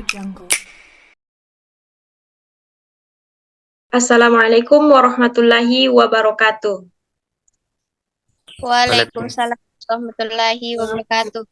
Jungle. Assalamualaikum warahmatullahi wabarakatuh. Waalaikumsalam Waalaikumsalam. warahmatullahi wabarakatuh.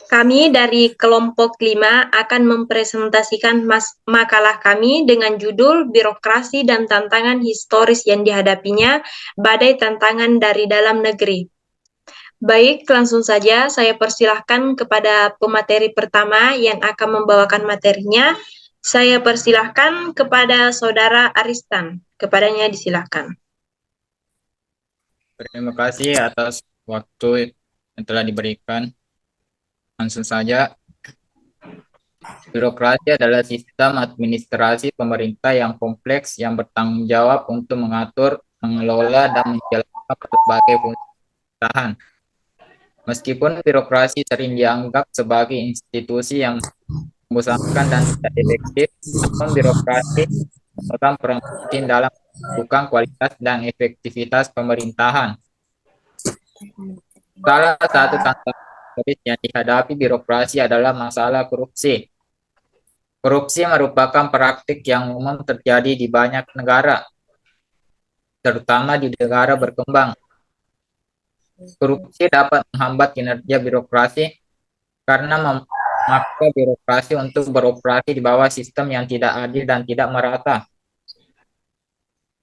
Kami dari kelompok 5 akan mempresentasikan makalah kami dengan judul Birokrasi dan Tantangan Historis yang Dihadapinya, Badai Tantangan dari Dalam Negeri. Baik, langsung saja saya persilahkan kepada pemateri pertama yang akan membawakan materinya. Saya persilahkan kepada Saudara Aristan. Kepadanya disilahkan. Terima kasih atas waktu yang telah diberikan. Langsung saja, birokrasi adalah sistem administrasi pemerintah yang kompleks yang bertanggung jawab untuk mengatur, mengelola, dan menjalankan berbagai fungsi pemerintahan. Meskipun birokrasi sering dianggap sebagai institusi yang membosankan dan tidak efektif, namun birokrasi memegang peran penting dalam menentukan kualitas dan efektivitas pemerintahan. Salah satu tantangan serius yang dihadapi birokrasi adalah masalah korupsi. Korupsi merupakan praktik yang umum terjadi di banyak negara, terutama di negara berkembang. Korupsi dapat menghambat kinerja birokrasi karena memaksa birokrasi untuk beroperasi di bawah sistem yang tidak adil dan tidak merata.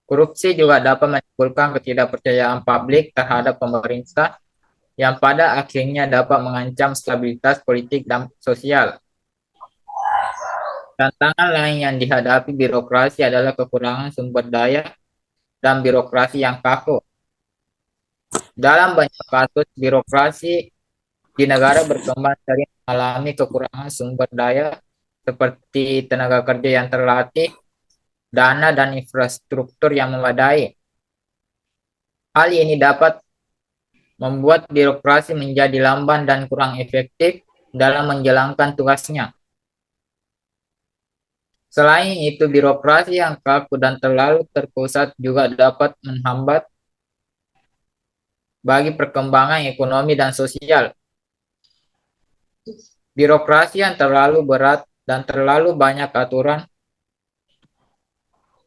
Korupsi juga dapat menimbulkan ketidakpercayaan publik terhadap pemerintah yang pada akhirnya dapat mengancam stabilitas politik dan sosial. Tantangan lain yang dihadapi birokrasi adalah kekurangan sumber daya dan birokrasi yang kaku. Dalam banyak kasus, birokrasi di negara berkembang sering mengalami kekurangan sumber daya seperti tenaga kerja yang terlatih, dana, dan infrastruktur yang memadai. Hal ini dapat membuat birokrasi menjadi lamban dan kurang efektif dalam menjalankan tugasnya. Selain itu, birokrasi yang kaku dan terlalu terpusat juga dapat menghambat bagi perkembangan ekonomi dan sosial. Birokrasi yang terlalu berat dan terlalu banyak aturan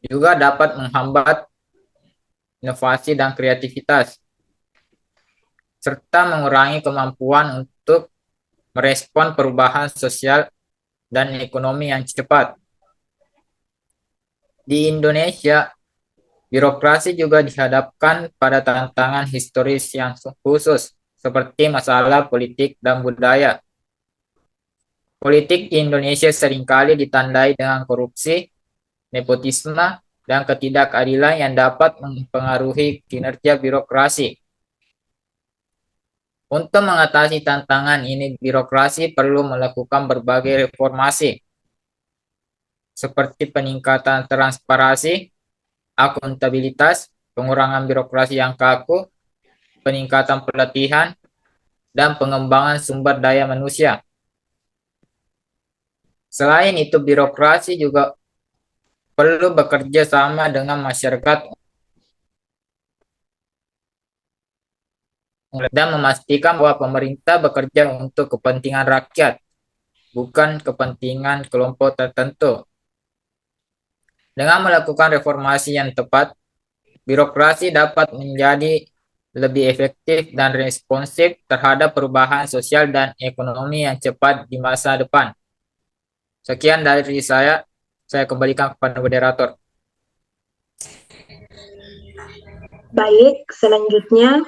juga dapat menghambat inovasi dan kreativitas, serta mengurangi kemampuan untuk merespon perubahan sosial dan ekonomi yang cepat. Di Indonesia, birokrasi juga dihadapkan pada tantangan historis yang khusus, seperti masalah politik dan budaya. Politik di Indonesia seringkali ditandai dengan korupsi, nepotisme, dan ketidakadilan yang dapat mempengaruhi kinerja birokrasi. Untuk mengatasi tantangan ini, birokrasi perlu melakukan berbagai reformasi, seperti peningkatan transparansi, akuntabilitas, pengurangan birokrasi yang kaku, peningkatan pelatihan, dan pengembangan sumber daya manusia. Selain itu, birokrasi juga perlu bekerja sama dengan masyarakat dan memastikan bahwa pemerintah bekerja untuk kepentingan rakyat, bukan kepentingan kelompok tertentu. Dengan melakukan reformasi yang tepat, birokrasi dapat menjadi lebih efektif dan responsif terhadap perubahan sosial dan ekonomi yang cepat di masa depan. Sekian dari saya kembalikan kepada moderator. Baik, selanjutnya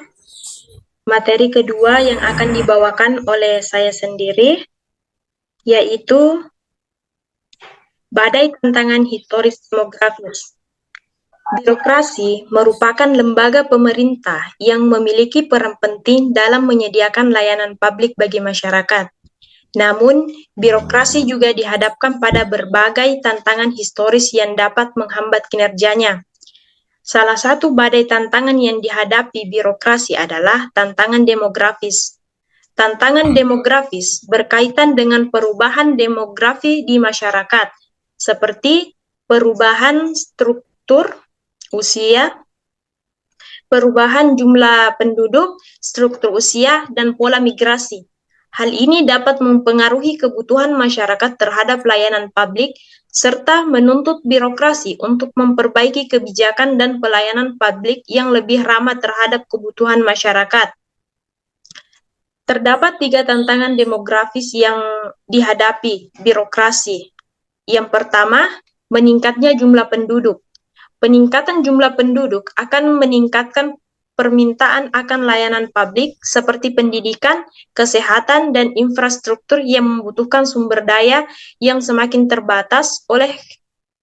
materi kedua yang akan dibawakan oleh saya sendiri, yaitu Badai Tantangan Historis Demografis. Birokrasi merupakan lembaga pemerintah yang memiliki peran penting dalam menyediakan layanan publik bagi masyarakat. Namun, birokrasi juga dihadapkan pada berbagai tantangan historis yang dapat menghambat kinerjanya. Salah satu badai tantangan yang dihadapi birokrasi adalah tantangan demografis. Tantangan demografis berkaitan dengan perubahan demografi di masyarakat, seperti perubahan struktur usia, perubahan jumlah penduduk, struktur usia, dan pola migrasi. Hal ini dapat mempengaruhi kebutuhan masyarakat terhadap layanan publik serta menuntut birokrasi untuk memperbaiki kebijakan dan pelayanan publik yang lebih ramah terhadap kebutuhan masyarakat. Terdapat 3 tantangan demografis yang dihadapi birokrasi. Yang pertama, meningkatnya jumlah penduduk. Peningkatan jumlah penduduk akan meningkatkan permintaan akan layanan publik seperti pendidikan, kesehatan, dan infrastruktur yang membutuhkan sumber daya yang semakin terbatas. Oleh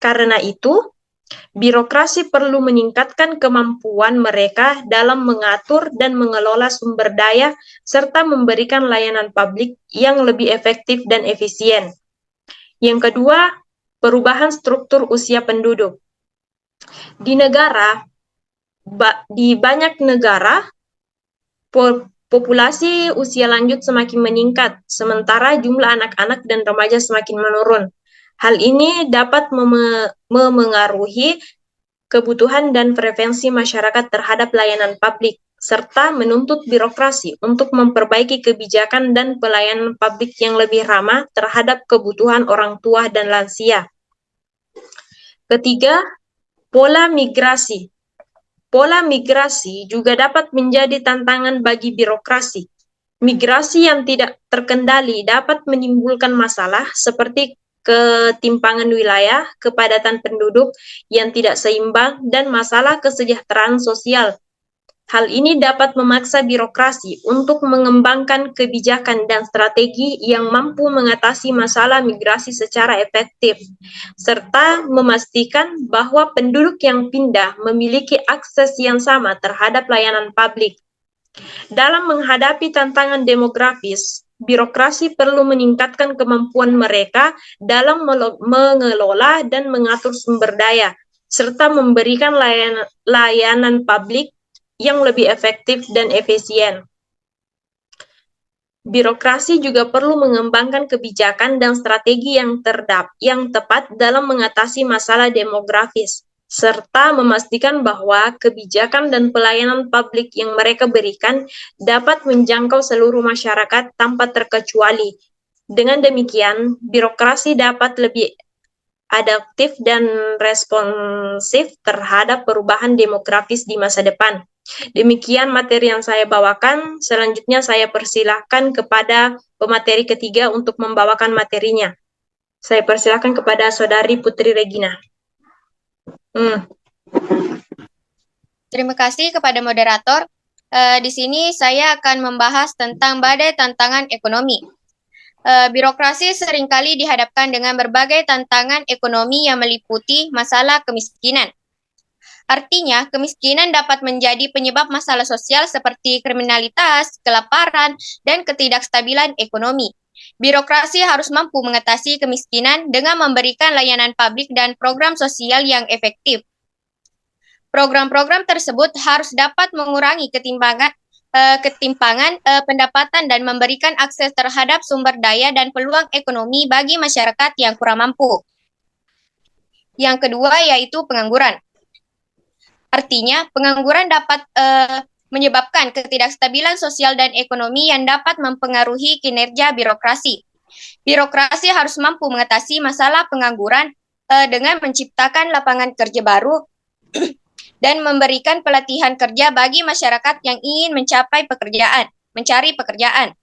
karena itu, birokrasi perlu meningkatkan kemampuan mereka dalam mengatur dan mengelola sumber daya serta memberikan layanan publik yang lebih efektif dan efisien. Yang kedua, perubahan struktur usia penduduk. Di banyak negara, populasi usia lanjut semakin meningkat, sementara jumlah anak-anak dan remaja semakin menurun. Hal ini dapat memengaruhi kebutuhan dan preferensi masyarakat terhadap layanan publik, serta menuntut birokrasi untuk memperbaiki kebijakan dan pelayanan publik yang lebih ramah terhadap kebutuhan orang tua dan lansia. Ketiga, pola migrasi. Pola migrasi juga dapat menjadi tantangan bagi birokrasi. Migrasi yang tidak terkendali dapat menimbulkan masalah seperti ketimpangan wilayah, kepadatan penduduk yang tidak seimbang, dan masalah kesejahteraan sosial. Hal ini dapat memaksa birokrasi untuk mengembangkan kebijakan dan strategi yang mampu mengatasi masalah migrasi secara efektif, serta memastikan bahwa penduduk yang pindah memiliki akses yang sama terhadap layanan publik. Dalam menghadapi tantangan demografis, birokrasi perlu meningkatkan kemampuan mereka dalam mengelola dan mengatur sumber daya, serta memberikan layanan publik yang lebih efektif dan efisien. Birokrasi juga perlu mengembangkan kebijakan dan strategi yang tepat dalam mengatasi masalah demografis, serta memastikan bahwa kebijakan dan pelayanan publik yang mereka berikan dapat menjangkau seluruh masyarakat tanpa terkecuali. Dengan demikian, birokrasi dapat lebih adaptif dan responsif terhadap perubahan demografis di masa depan. Demikian materi yang saya bawakan. Selanjutnya saya persilahkan kepada pemateri ketiga untuk membawakan materinya. Saya persilahkan kepada Saudari Putri Regina. Terima kasih kepada moderator. Di sini saya akan membahas tentang badai tantangan ekonomi. Birokrasi seringkali dihadapkan dengan berbagai tantangan ekonomi yang meliputi masalah kemiskinan. Artinya, kemiskinan dapat menjadi penyebab masalah sosial seperti kriminalitas, kelaparan, dan ketidakstabilan ekonomi. Birokrasi harus mampu mengatasi kemiskinan dengan memberikan layanan publik dan program sosial yang efektif. Program-program tersebut harus dapat mengurangi ketimpangan pendapatan dan memberikan akses terhadap sumber daya dan peluang ekonomi bagi masyarakat yang kurang mampu. Yang kedua yaitu pengangguran. Artinya, pengangguran dapat menyebabkan ketidakstabilan sosial dan ekonomi yang dapat mempengaruhi kinerja birokrasi. Birokrasi harus mampu mengatasi masalah pengangguran dengan menciptakan lapangan kerja baru dan memberikan pelatihan kerja bagi masyarakat yang ingin mencari pekerjaan.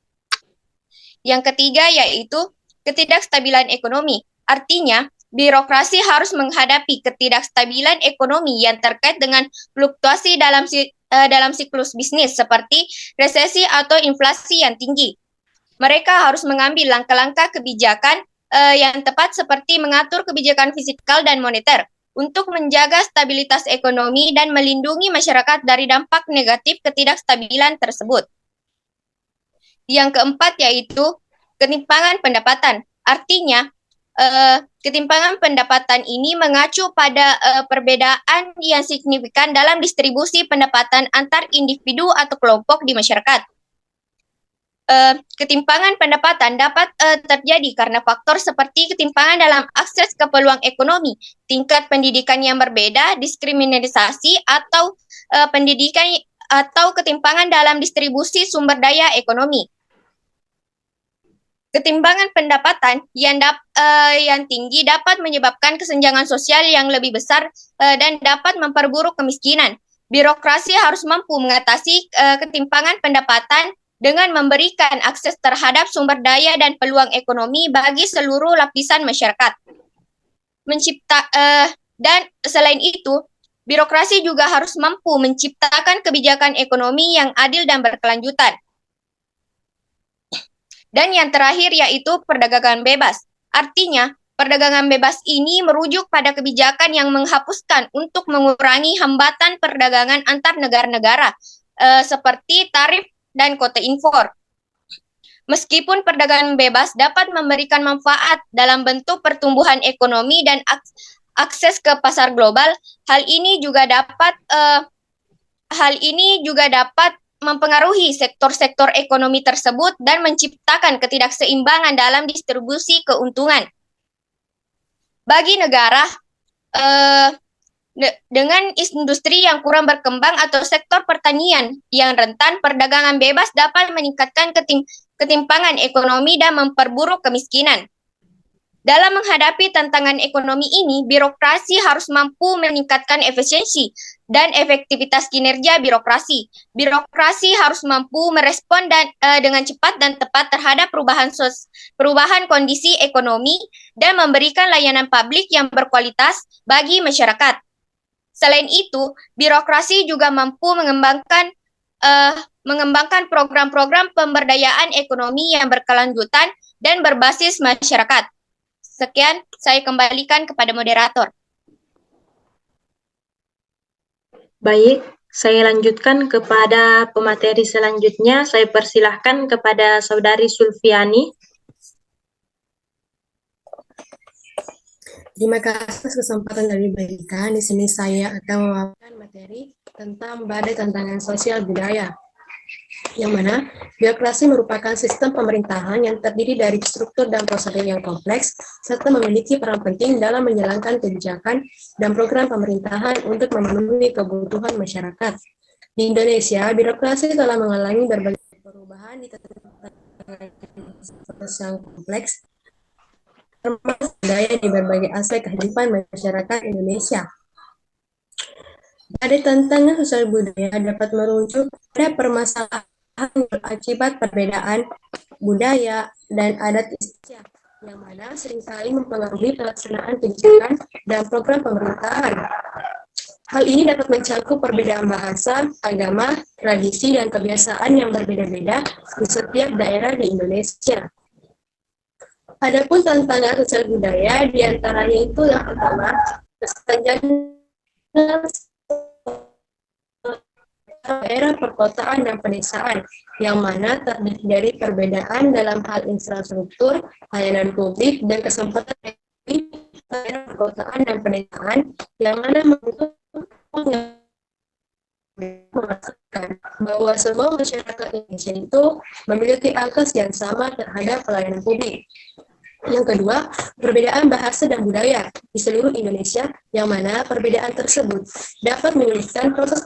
Yang ketiga yaitu ketidakstabilan ekonomi. Artinya, birokrasi harus menghadapi ketidakstabilan ekonomi yang terkait dengan fluktuasi dalam siklus bisnis seperti resesi atau inflasi yang tinggi. Mereka harus mengambil langkah-langkah kebijakan yang tepat seperti mengatur kebijakan fiskal dan moneter untuk menjaga stabilitas ekonomi dan melindungi masyarakat dari dampak negatif ketidakstabilan tersebut. Yang keempat yaitu ketimpangan pendapatan. Artinya, ketimpangan pendapatan ini mengacu pada perbedaan yang signifikan dalam distribusi pendapatan antar individu atau kelompok di masyarakat. Ketimpangan pendapatan dapat terjadi karena faktor seperti ketimpangan dalam akses ke peluang ekonomi, tingkat pendidikan yang berbeda, diskriminasi atau pendidikan atau ketimpangan dalam distribusi sumber daya ekonomi. Ketimbangan pendapatan yang tinggi dapat menyebabkan kesenjangan sosial yang lebih besar dan dapat memperburuk kemiskinan. Birokrasi harus mampu mengatasi ketimpangan pendapatan dengan memberikan akses terhadap sumber daya dan peluang ekonomi bagi seluruh lapisan masyarakat. Dan selain itu, birokrasi juga harus mampu menciptakan kebijakan ekonomi yang adil dan berkelanjutan. Dan yang terakhir yaitu perdagangan bebas. Artinya, perdagangan bebas ini merujuk pada kebijakan yang menghapuskan untuk mengurangi hambatan perdagangan antar negara-negara, seperti tarif dan kota impor. Meskipun perdagangan bebas dapat memberikan manfaat dalam bentuk pertumbuhan ekonomi dan akses ke pasar global, hal ini juga dapat mempengaruhi sektor-sektor ekonomi tersebut dan menciptakan ketidakseimbangan dalam distribusi keuntungan. Bagi negara dengan industri yang kurang berkembang atau sektor pertanian yang rentan, perdagangan bebas dapat meningkatkan ketimpangan ekonomi dan memperburuk kemiskinan. Dalam menghadapi tantangan ekonomi ini, birokrasi harus mampu meningkatkan efisiensi dan efektivitas kinerja birokrasi. Birokrasi harus mampu merespon dengan cepat dan tepat terhadap perubahan kondisi ekonomi dan memberikan layanan publik yang berkualitas bagi masyarakat. Selain itu, birokrasi juga mampu mengembangkan program-program pemberdayaan ekonomi yang berkelanjutan dan berbasis masyarakat. Sekian, saya kembalikan kepada moderator. Baik, saya lanjutkan kepada pemateri selanjutnya. Saya persilahkan kepada Saudari Sulfiani. Terima kasih atas kesempatan yang diberikan. Di sini saya akan memaparkan materi tentang badai tantangan sosial budaya, yang mana birokrasi merupakan sistem pemerintahan yang terdiri dari struktur dan prosedur yang kompleks, serta memiliki peran penting dalam menjalankan kebijakan dan program pemerintahan untuk memenuhi kebutuhan masyarakat. Di Indonesia, birokrasi telah mengalami berbagai perubahan di yang kompleks, termasuk budaya di berbagai aspek kehidupan masyarakat Indonesia. Badai tantangan sosial budaya dapat merujuk pada permasalahan akibat perbedaan budaya dan adat istiadat, yang mana seringkali mempengaruhi pelaksanaan kebijakan dan program pemerintahan. Hal ini dapat mencakup perbedaan bahasa, agama, tradisi, dan kebiasaan yang berbeda-beda di setiap daerah di Indonesia. Adapun tantangan sosial budaya diantaranya itu yang pertama, kesenjangan daerah perkotaan dan pedesaan, yang mana terdiri dari perbedaan dalam hal infrastruktur, layanan publik, dan kesempatan di daerah perkotaan dan pedesaan, yang mana mengatakan bahwa semua masyarakat Indonesia itu memiliki akses yang sama terhadap pelayanan publik. Yang kedua, perbedaan bahasa dan budaya di seluruh Indonesia, yang mana perbedaan tersebut dapat menyulitkan proses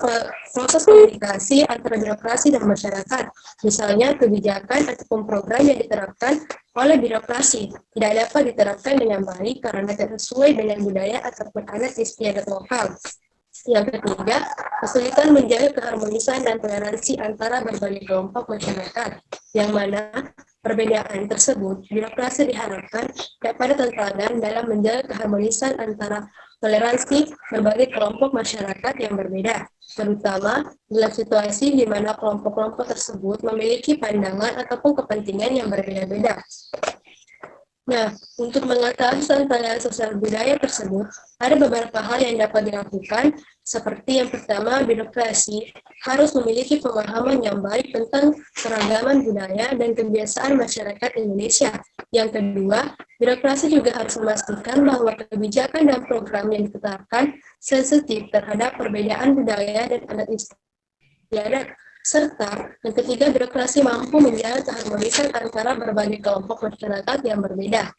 komunikasi antara birokrasi dan masyarakat. Misalnya, kebijakan ataupun program yang diterapkan oleh birokrasi tidak dapat diterapkan dengan baik karena tidak sesuai dengan budaya ataupun adat istiadat lokal. Yang ketiga, kesulitan menjaga keharmonisan dan toleransi antara berbagai kelompok masyarakat, yang mana perbedaan tersebut birokrasi diharapkan dapat terkadang dalam menjaga keharmonisan antara toleransi berbagai kelompok masyarakat yang berbeda, terutama dalam situasi di mana kelompok-kelompok tersebut memiliki pandangan ataupun kepentingan yang berbeda-beda. Nah, untuk mengatasi tantangan sosial budaya tersebut, ada beberapa hal yang dapat dilakukan, seperti yang pertama, birokrasi harus memiliki pemahaman yang baik tentang keragaman budaya dan kebiasaan masyarakat Indonesia. Yang kedua, birokrasi juga harus memastikan bahwa kebijakan dan program yang ditetapkan sensitif terhadap perbedaan budaya dan adat istiadat. Serta, yang ketiga, birokrasi mampu menjaga keharmonisan antara berbagai kelompok masyarakat yang berbeda.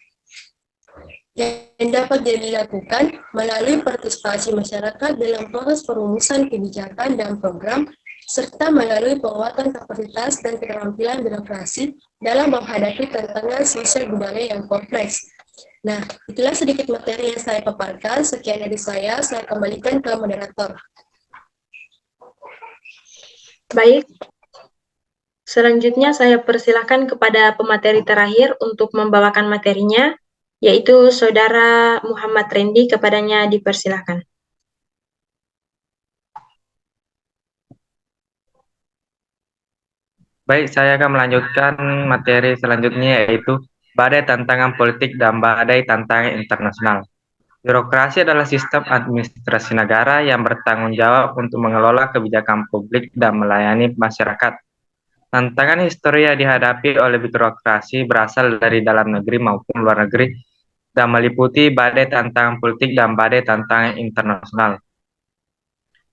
Yang dapat dilakukan melalui partisipasi masyarakat dalam proses perumusan kebijakan dan program, serta melalui penguatan kapasitas dan keterampilan birokrasi dalam menghadapi tantangan sosial budaya yang kompleks. Nah, itulah sedikit materi yang saya paparkan. Sekian dari saya kembalikan ke moderator. Baik, selanjutnya saya persilahkan kepada pemateri terakhir untuk membawakan materinya, yaitu Saudara Muhammad Rendi. Kepadanya dipersilahkan. Baik, saya akan melanjutkan materi selanjutnya, yaitu badai tantangan politik dan badai tantangan internasional. Birokrasi adalah sistem administrasi negara yang bertanggung jawab untuk mengelola kebijakan publik dan melayani masyarakat. Tantangan histori yang dihadapi oleh birokrasi berasal dari dalam negeri maupun luar negeri dan meliputi badai tantangan politik dan badai tantangan internasional.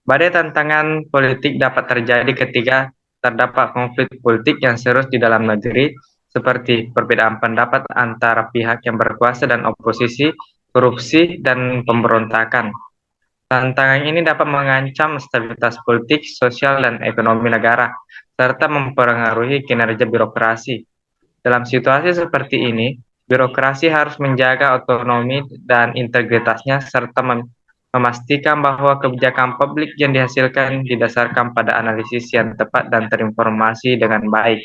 Badai tantangan politik dapat terjadi ketika terdapat konflik politik yang serius di dalam negeri, seperti perbedaan pendapat antara pihak yang berkuasa dan oposisi, korupsi, dan pemberontakan. Tantangan ini dapat mengancam stabilitas politik, sosial, dan ekonomi negara, serta mempengaruhi kinerja birokrasi. Dalam situasi seperti ini, birokrasi harus menjaga otonomi dan integritasnya, serta memastikan bahwa kebijakan publik yang dihasilkan didasarkan pada analisis yang tepat dan terinformasi dengan baik.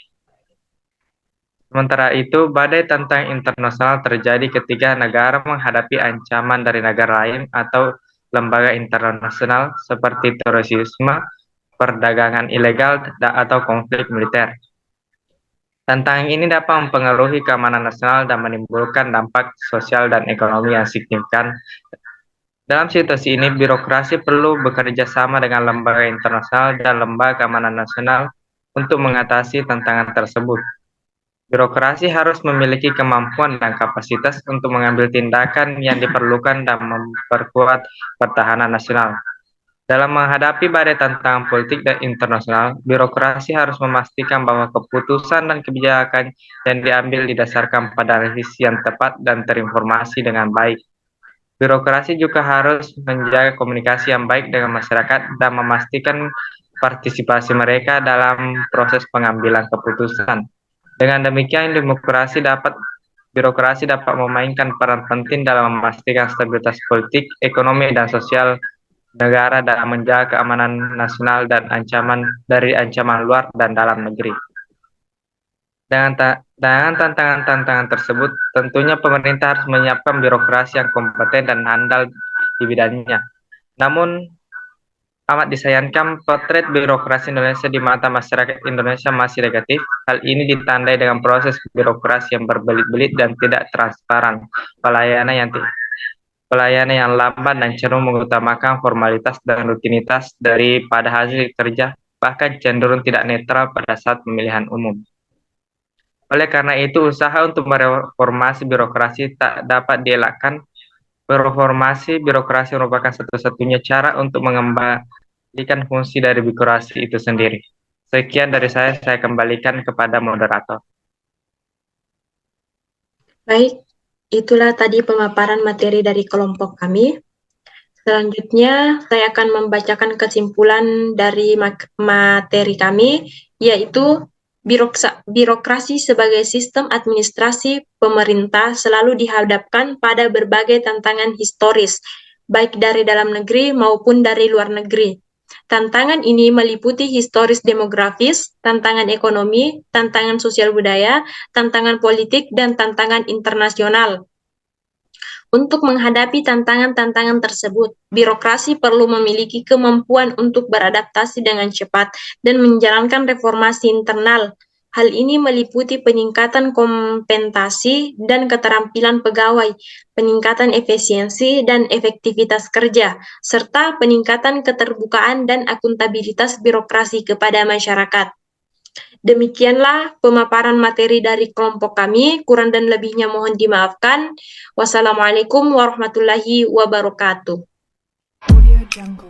Sementara itu, badai tantangan internasional terjadi ketika negara menghadapi ancaman dari negara lain atau lembaga internasional seperti terorisme, perdagangan ilegal, atau konflik militer. Tantangan ini dapat mempengaruhi keamanan nasional dan menimbulkan dampak sosial dan ekonomi yang signifikan. Dalam situasi ini, birokrasi perlu bekerja sama dengan lembaga internasional dan lembaga keamanan nasional untuk mengatasi tantangan tersebut. Birokrasi harus memiliki kemampuan dan kapasitas untuk mengambil tindakan yang diperlukan dan memperkuat pertahanan nasional. Dalam menghadapi badai tantangan politik dan internasional, birokrasi harus memastikan bahwa keputusan dan kebijakan yang diambil didasarkan pada analisis yang tepat dan terinformasi dengan baik. Birokrasi juga harus menjaga komunikasi yang baik dengan masyarakat dan memastikan partisipasi mereka dalam proses pengambilan keputusan. Dengan demikian, birokrasi dapat memainkan peran penting dalam memastikan stabilitas politik, ekonomi, dan sosial negara dan menjaga keamanan nasional dan dari ancaman luar dan dalam negeri. Dengan tantangan-tantangan tersebut, tentunya pemerintah harus menyiapkan birokrasi yang kompeten dan handal di bidangnya. Namun, amat disayangkan potret birokrasi Indonesia di mata masyarakat Indonesia masih negatif. Hal ini ditandai dengan proses birokrasi yang berbelit-belit dan tidak transparan, pelayanan yang lambat dan cenderung mengutamakan formalitas dan rutinitas daripada hasil kerja, bahkan cenderung tidak netral pada saat pemilihan umum. Oleh karena itu, usaha untuk mereformasi birokrasi tak dapat dielakkan. Reformasi birokrasi merupakan satu-satunya cara untuk mengembalikan fungsi dari birokrasi itu sendiri. Sekian dari saya kembalikan kepada moderator. Baik, itulah tadi pemaparan materi dari kelompok kami. Selanjutnya, saya akan membacakan kesimpulan dari materi kami, yaitu birokrasi sebagai sistem administrasi pemerintah selalu dihadapkan pada berbagai tantangan historis, baik dari dalam negeri maupun dari luar negeri. Tantangan ini meliputi historis demografis, tantangan ekonomi, tantangan sosial budaya, tantangan politik, dan tantangan internasional. Untuk menghadapi tantangan-tantangan tersebut, birokrasi perlu memiliki kemampuan untuk beradaptasi dengan cepat dan menjalankan reformasi internal. Hal ini meliputi peningkatan kompetensi dan keterampilan pegawai, peningkatan efisiensi dan efektivitas kerja, serta peningkatan keterbukaan dan akuntabilitas birokrasi kepada masyarakat. Demikianlah pemaparan materi dari kelompok kami, kurang dan lebihnya mohon dimaafkan. Wassalamualaikum warahmatullahi wabarakatuh. Audio Jungle.